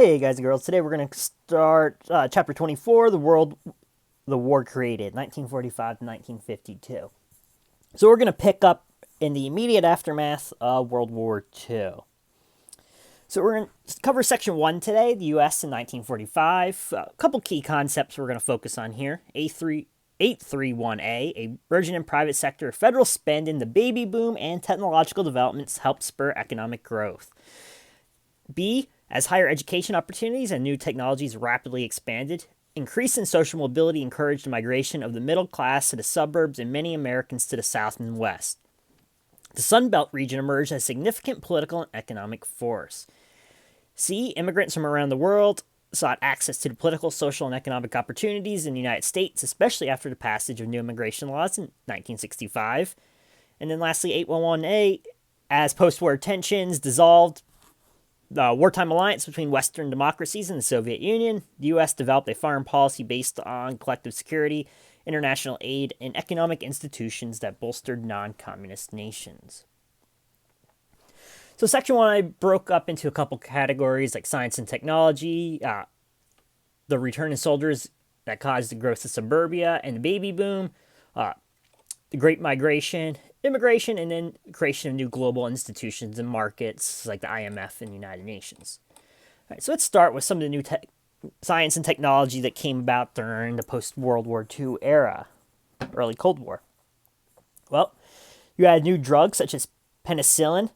Hey guys and girls, today we're going to start chapter 24, the war created, 1945 to 1952. So we're going to pick up in the immediate aftermath of World War II. So we're going to cover section 1 today, the U.S. in 1945. A couple key concepts we're going to focus on here. 831A, a burgeoning in private sector, federal spend in the baby boom and technological developments help spur economic growth. B, as higher education opportunities and new technologies rapidly expanded, increase in social mobility encouraged the migration of the middle class to the suburbs and many Americans to the South and West. The Sun Belt region emerged as a significant political and economic force. C, immigrants from around the world sought access to the political, social, and economic opportunities in the United States, especially after the passage of new immigration laws in 1965. And then lastly, 811A, as post-war tensions dissolved, the wartime alliance between Western democracies and the Soviet Union, the U.S. developed a foreign policy based on collective security, international aid, and economic institutions that bolstered non-communist nations. So section 1 I broke up into a couple categories like science and technology, the return of soldiers that caused the growth of suburbia and the baby boom, the Great Migration, immigration, and then creation of new global institutions and markets like the IMF and the United Nations. All right, so let's start with some of the new science and technology that came about during the post-World War II era, early Cold War. Well, you had new drugs such as penicillin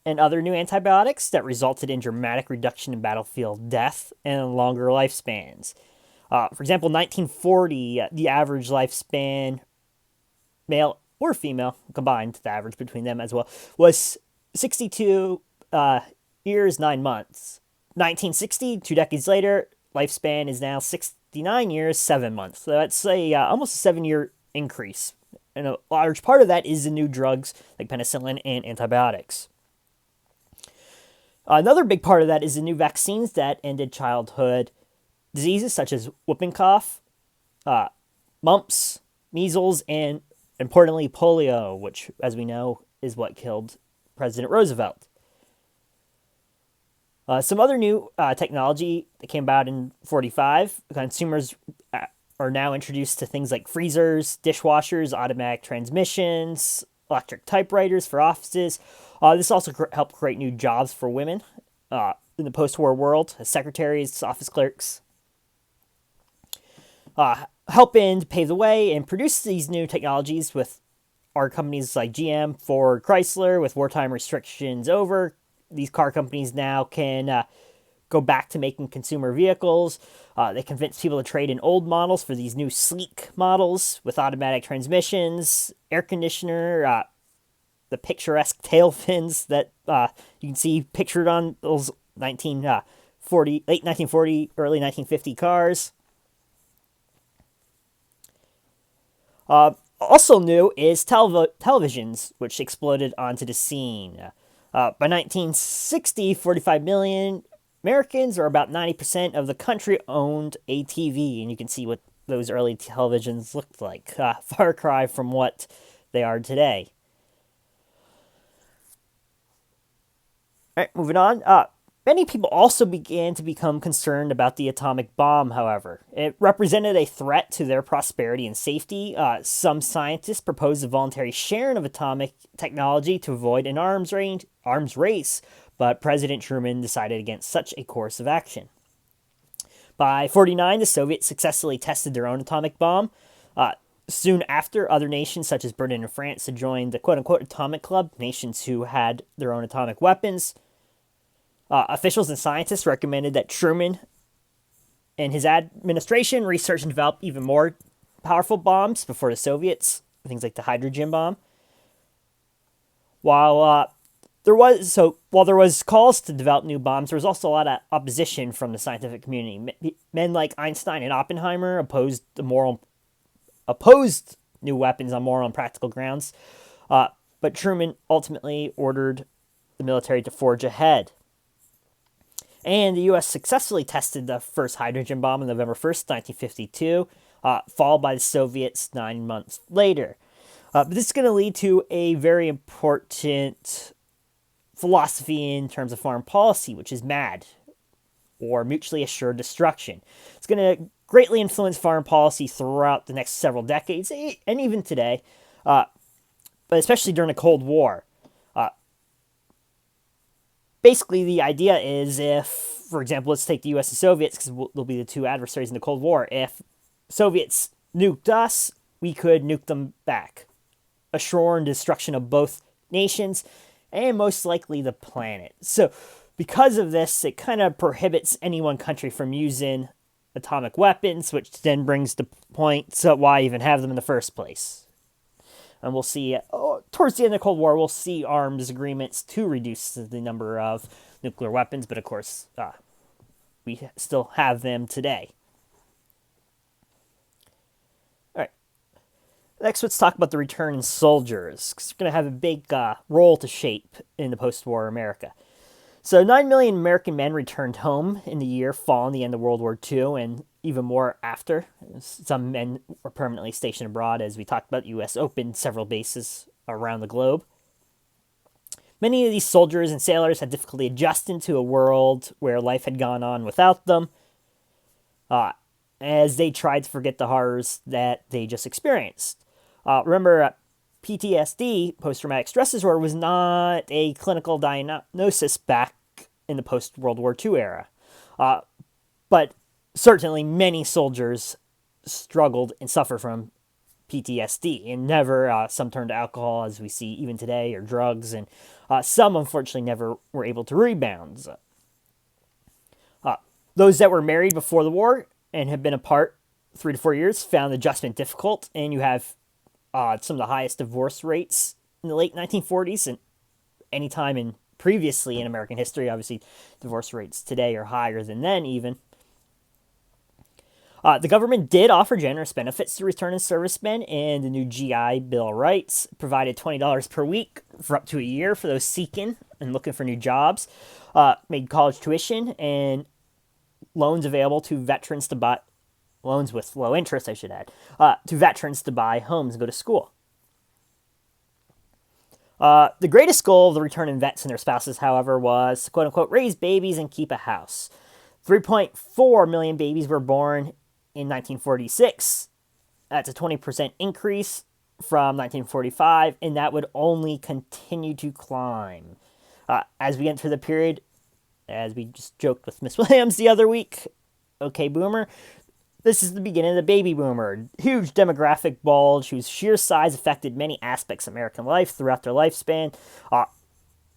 and other new antibiotics that resulted in dramatic reduction in battlefield death and longer lifespans. For example, 1940, the average lifespan, male or female, combined, the average between them as well, was 62 years, 9 months. 1960, 2 decades later, lifespan is now 69 years, 7 months. So that's almost a 7-year increase. And a large part of that is the new drugs like penicillin and antibiotics. Another big part of that is the new vaccines that ended childhood diseases such as whooping cough, mumps, measles, and importantly, polio, which, as we know, is what killed President Roosevelt. Some other new technology that came about in 45, consumers are now introduced to things like freezers, dishwashers, automatic transmissions, electric typewriters for offices. This also helped create new jobs for women in the post-war world, as secretaries, office clerks. Helping to pave the way and produce these new technologies with our companies like GM, Ford, Chrysler. With wartime restrictions over, these car companies now can go back to making consumer vehicles. They convince people to trade in old models for these new sleek models with automatic transmissions, air conditioner, the picturesque tail fins that you can see pictured on those late 1940, early 1950 cars. Also new is televisions, which exploded onto the scene. By 1960, 45 million Americans, or about 90% of the country, owned a TV, and you can see what those early televisions looked like. Far cry from what they are today. All right, moving on. Many people also began to become concerned about the atomic bomb, however. It represented a threat to their prosperity and safety. Some scientists proposed a voluntary sharing of atomic technology to avoid an arms race, but President Truman decided against such a course of action. By 1949, the Soviets successfully tested their own atomic bomb. Soon after, other nations such as Britain and France had joined the quote-unquote atomic club, nations who had their own atomic weapons. Officials and scientists recommended that Truman and his administration research and develop even more powerful bombs before the Soviets, things like the hydrogen bomb. While there was calls to develop new bombs, there was also a lot of opposition from the scientific community. Men like Einstein and Oppenheimer opposed new weapons on moral and practical grounds, but Truman ultimately ordered the military to forge ahead. And the U.S. successfully tested the first hydrogen bomb on November 1st, 1952, followed by the Soviets 9 months later. But this is going to lead to a very important philosophy in terms of foreign policy, which is MAD, or mutually assured destruction. It's going to greatly influence foreign policy throughout the next several decades, and even today, but especially during the Cold War. Basically, the idea is if, for example, let's take the US and Soviets, because they'll be the two adversaries in the Cold War. If Soviets nuked us, we could nuke them back, assuring destruction of both nations and most likely the planet. So, because of this, it kind of prohibits any one country from using atomic weapons, which then brings the point to why even have them in the first place. And we'll see, towards the end of the Cold War, we'll see arms agreements to reduce the number of nuclear weapons, but of course, we still have them today. All right. Next, let's talk about the returning soldiers, because they're going to have a big role to shape in the post-war America. So 9 million American men returned home in the year following the end of World War II, and even more after. Some men were permanently stationed abroad. As we talked about, the U.S. opened several bases around the globe. Many of these soldiers and sailors had difficulty adjusting to a world where life had gone on without them, as they tried to forget the horrors that they just experienced. Remember, PTSD, post-traumatic stress disorder, was not a clinical diagnosis back in the post-World War II era. But certainly many soldiers struggled and suffered from PTSD, and never, some turned to alcohol, as we see even today, or drugs, and some unfortunately never were able to rebound. Those that were married before the war and have been apart 3 to 4 years found adjustment difficult, and you have some of the highest divorce rates in the late 1940s and any time in previously in American history. Obviously, divorce rates today are higher than then even. The government did offer generous benefits to returning servicemen, and the new GI Bill rights provided $20 per week for up to a year for those seeking and looking for new jobs, made college tuition and loans available to veterans to buy, loans with low interest, I should add, to veterans to buy homes and go to school. The greatest goal of the returning vets and their spouses, however, was to, quote-unquote, raise babies and keep a house. 3.4 million babies were born in 1946. That's a 20% increase from 1945, and that would only continue to climb. As we enter the period, as we just joked with Miss Williams the other week, okay, boomer, this is the beginning of the baby boomer, huge demographic bulge whose sheer size affected many aspects of American life throughout their lifespan.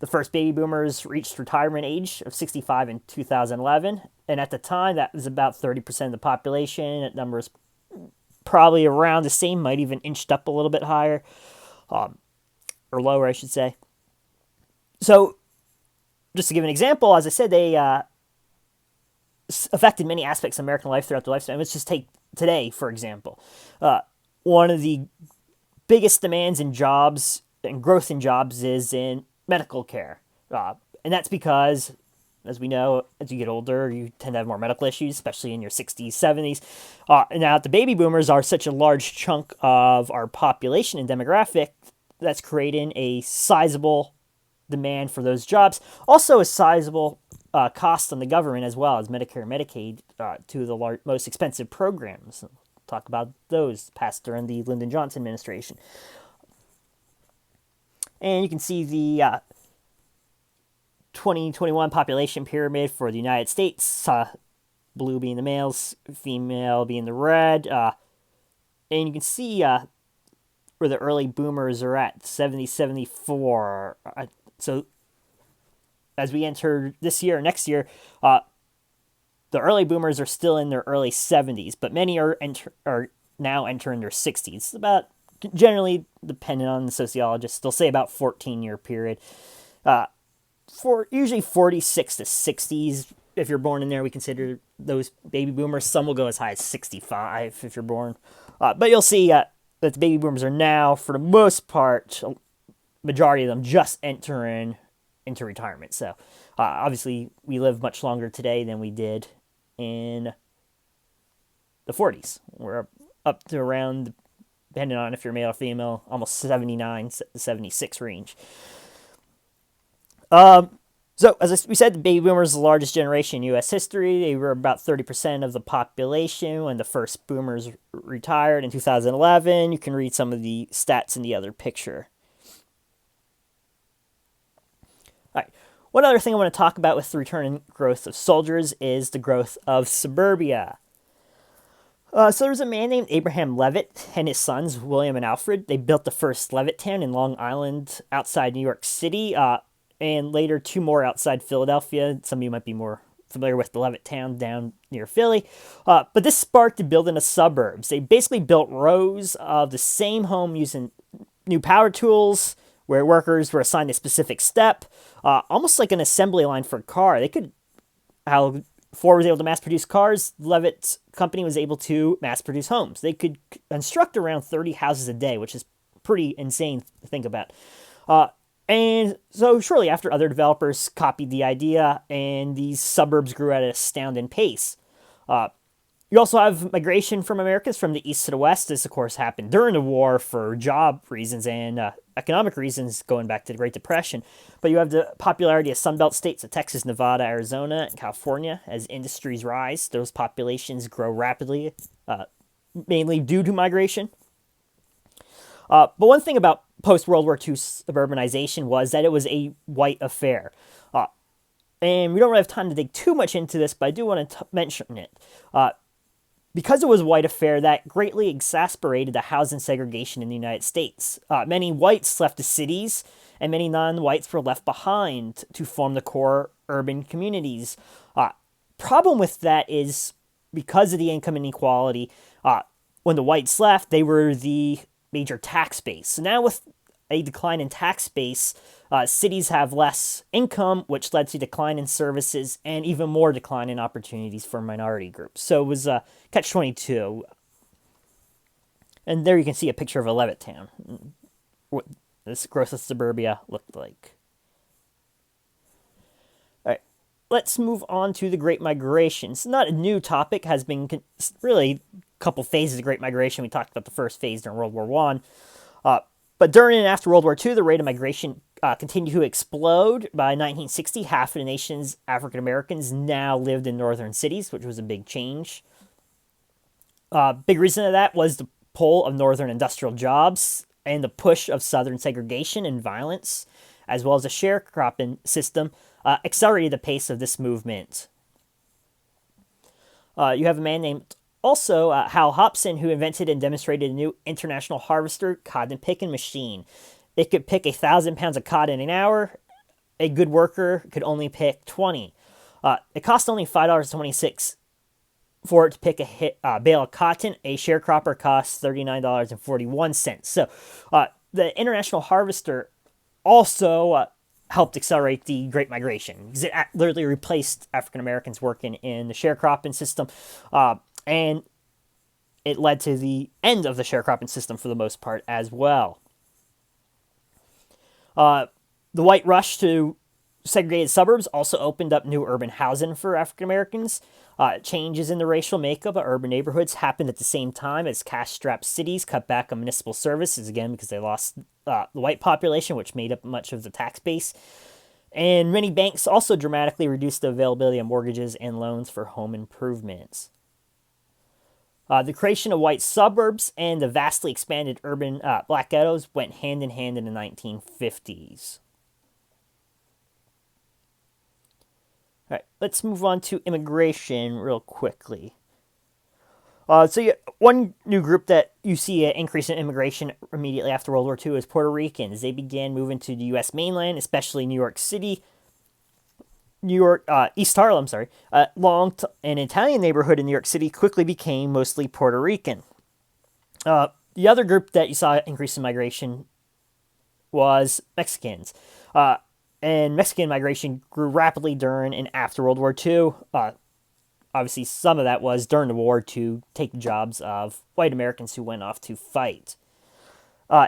The first baby boomers reached retirement age of 65 in 2011, and at the time that was about 30% of the population. That number is probably around the same, might even inched up a little bit higher, or lower, I should say. So, just to give an example, as I said, they affected many aspects of American life throughout their lifespan. Let's just take today, for example. One of the biggest demands in jobs and growth in jobs is in medical care. And that's because, as we know, as you get older, you tend to have more medical issues, especially in your 60s, 70s. And now the baby boomers are such a large chunk of our population and demographic that's creating a sizable demand for those jobs. Also a sizable cost on the government as well as Medicare and Medicaid, two of the most expensive programs. We'll talk about those passed during the Lyndon Johnson administration. And you can see the 2021 population pyramid for the United States, blue being the males, female being the red. And you can see where the early boomers are at, 70, 74. So as we enter this year, next year, the early boomers are still in their early 70s, but many are now entering their 60s. About, generally, depending on the sociologists, they'll say about 14-year period. For usually 46 to 60s, if you're born in there, we consider those baby boomers. Some will go as high as 65 if you're born. But you'll see that the baby boomers are now, for the most part, majority of them just entering into retirement. So obviously we live much longer today than we did in the 40s. We're up to around, depending on if you're male or female, almost 79, 76 range. So, as we said, the baby boomers are the largest generation in U.S. history. They were about 30% of the population when the first boomers retired in 2011. You can read some of the stats in the other picture. All right. One other thing I want to talk about with the return and growth of soldiers is the growth of suburbia. So there was a man named Abraham Levitt and his sons, William and Alfred. They built the first Levittown in Long Island outside New York City, and later two more outside Philadelphia. Some of you might be more familiar with the Levittown down near Philly. But this sparked the building of suburbs. They basically built rows of the same home using new power tools, where workers were assigned a specific step, almost like an assembly line for a car. How Ford was able to mass produce cars, Levitt's company was able to mass produce homes. They could construct around 30 houses a day, which is pretty insane to think about. And so shortly after, other developers copied the idea, and these suburbs grew at an astounding pace. You also have migration from Americans from the east to the west. This, of course, happened during the war for job reasons and economic reasons going back to the Great Depression. But you have the popularity of Sunbelt states of Texas, Nevada, Arizona, and California. As industries rise, those populations grow rapidly, mainly due to migration. But one thing about post-World War II suburbanization was that it was a white affair. And we don't really have time to dig too much into this, but I do want to mention it. Because it was a white affair, that greatly exacerbated the housing segregation in the United States. Many whites left the cities, and many non-whites were left behind to form the core urban communities. Problem with that is, because of the income inequality, when the whites left, they were the major tax base. So now with a decline in tax base, cities have less income, which led to decline in services and even more decline in opportunities for minority groups. So it was catch-22. And there you can see a picture of a Levittown, what this growth of suburbia looked like. All right, let's move on to the Great Migration. It's not a new topic, has been really a couple phases of Great Migration. We talked about the first phase during World War I. But during and after World War II, the rate of migration continued to explode. By 1960, half of the nation's African Americans now lived in northern cities, which was a big change. Big reason of that was the pull of northern industrial jobs and the push of southern segregation and violence, as well as the sharecropping system, accelerated the pace of this movement. You have a man named Hal Hobson, who invented and demonstrated a new international harvester cotton picking machine. It could pick 1,000 pounds of cotton an hour. A good worker could only pick 20. It cost only $5.26 for it to pick a bale of cotton. A sharecropper costs $39.41. So the international harvester also helped accelerate the Great Migration, because it literally replaced African Americans working in the sharecropping system. And it led to the end of the sharecropping system for the most part as well. The white rush to segregated suburbs also opened up new urban housing for African Americans. Changes in the racial makeup of urban neighborhoods happened at the same time as cash-strapped cities cut back on municipal services, again because they lost the white population, which made up much of the tax base. And many banks also dramatically reduced the availability of mortgages and loans for home improvements. The creation of white suburbs and the vastly expanded urban black ghettos went hand in hand in the 1950s. All right, let's move on to immigration real quickly. One new group that you see an increase in immigration immediately after World War II is Puerto Ricans. They began moving to the U.S. mainland, especially New York City. East Harlem, an Italian neighborhood in New York City quickly became mostly Puerto Rican. The other group that you saw increase in migration was Mexicans. And Mexican migration grew rapidly during and after World War II. Obviously, some of that was during the war to take the jobs of white Americans who went off to fight.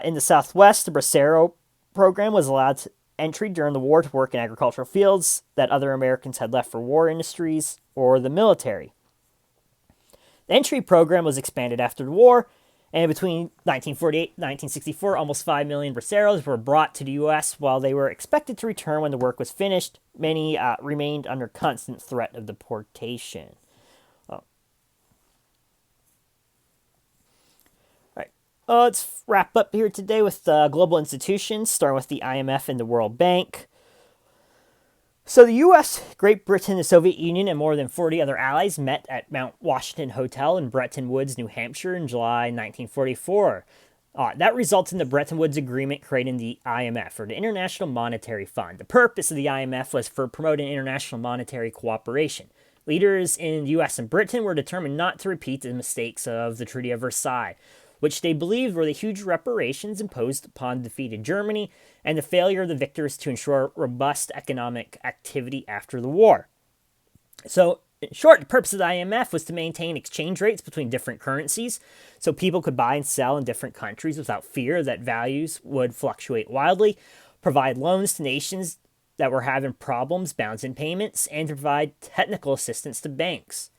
In the Southwest, the Bracero program was allowed entry during the war to work in agricultural fields that other Americans had left for war industries or the military. The entry program was expanded after the war, And between 1948 and 1964, almost 5 million braceros were brought to the U.S. While they were expected to return when the work was finished, many remained under constant threat of deportation. Oh. All right. Let's wrap up here today with global institutions, starting with the IMF and the World Bank. So the U.S., Great Britain, the Soviet Union, and more than 40 other allies met at Mount Washington Hotel in Bretton Woods, New Hampshire in July 1944. That results in the Bretton Woods Agreement creating the IMF, or the International Monetary Fund. The purpose of the IMF was for promoting international monetary cooperation. Leaders in the U.S. and Britain were determined not to repeat the mistakes of the Treaty of Versailles, which they believed were the huge reparations imposed upon defeated Germany and the failure of the victors to ensure robust economic activity after the war. So, in short, the purpose of the IMF was to maintain exchange rates between different currencies so people could buy and sell in different countries without fear that values would fluctuate wildly, provide loans to nations that were having problems balancing payments, and to provide technical assistance to banks.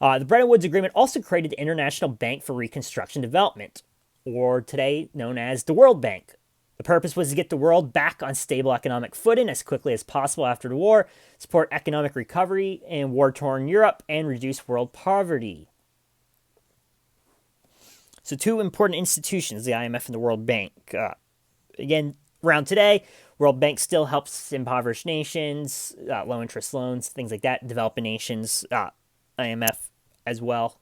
The Bretton Woods Agreement also created the International Bank for Reconstruction Development, or today known as the World Bank. The purpose was to get the world back on stable economic footing as quickly as possible after the war, support economic recovery in war-torn Europe, and reduce world poverty. So 2 important institutions, the IMF and the World Bank. Again, around today, World Bank still helps impoverished nations, low-interest loans, things like that, developing nations, IMF as well,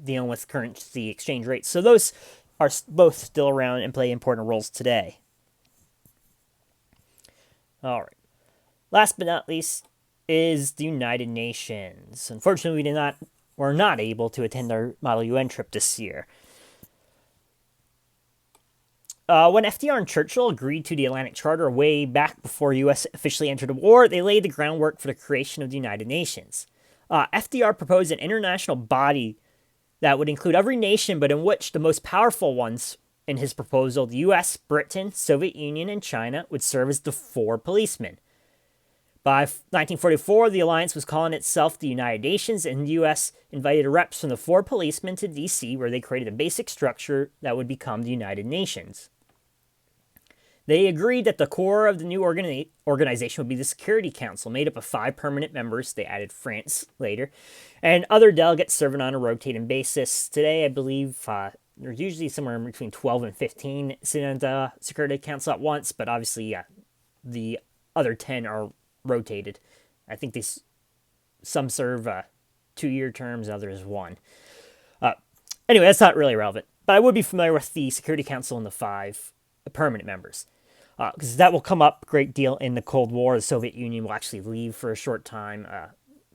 dealing with currency exchange rates. So those are both still around and play important roles today. All right. Last but not least is the United Nations. Unfortunately, we're not able to attend our Model UN trip this year. When FDR and Churchill agreed to the Atlantic Charter way back before the U.S. officially entered the war, they laid the groundwork for the creation of the United Nations. FDR proposed an international body that would include every nation, but in which the most powerful ones in his proposal, the US, Britain, Soviet Union, and China, would serve as the 4 policemen. By 1944, the alliance was calling itself the United Nations, and the US invited reps from the 4 policemen to D.C., where they created a basic structure that would become the United Nations. They agreed that the core of the new organization would be the Security Council, made up of 5 permanent members. They added France later, and other delegates serving on a rotating basis. Today, I believe there's usually somewhere between 12 and 15 sitting on the Security Council at once, but obviously the other 10 are rotated. I think some serve 2-year terms, others 1. Anyway, that's not really relevant, but I would be familiar with the Security Council and the 5 permanent members. Because that will come up a great deal in the Cold War. The Soviet Union will actually leave for a short time.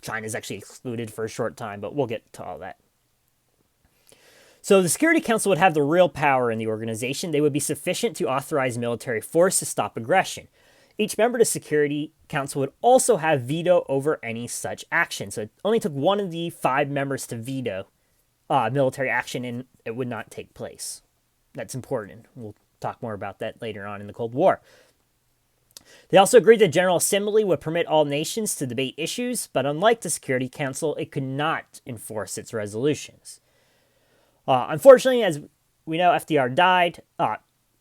China is actually excluded for a short time, but we'll get to all that. So the Security Council would have the real power in the organization. They would be sufficient to authorize military force to stop aggression. Each member of the Security Council would also have veto over any such action. So it only took one of the 5 members to veto military action, and it would not take place. That's important. We'll talk more about that later on in the Cold War. They also agreed the General Assembly would permit all nations to debate issues, but unlike the Security Council, it could not enforce its resolutions. Unfortunately, as we know, FDR died.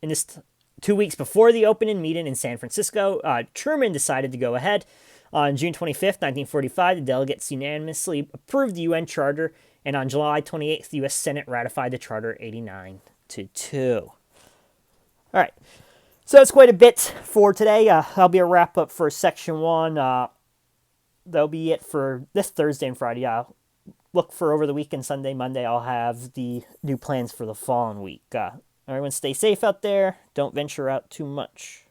In this 2 weeks before the opening meeting in San Francisco, Truman decided to go ahead. On June 25th, 1945, the delegates unanimously approved the UN Charter, and on July 28th, the U.S. Senate ratified the Charter 89-2. All right, so that's quite a bit for today. That'll be a wrap-up for Section 1. That'll be it for this Thursday and Friday. Look for over the weekend, Sunday, Monday, I'll have the new plans for the following week. Everyone stay safe out there. Don't venture out too much.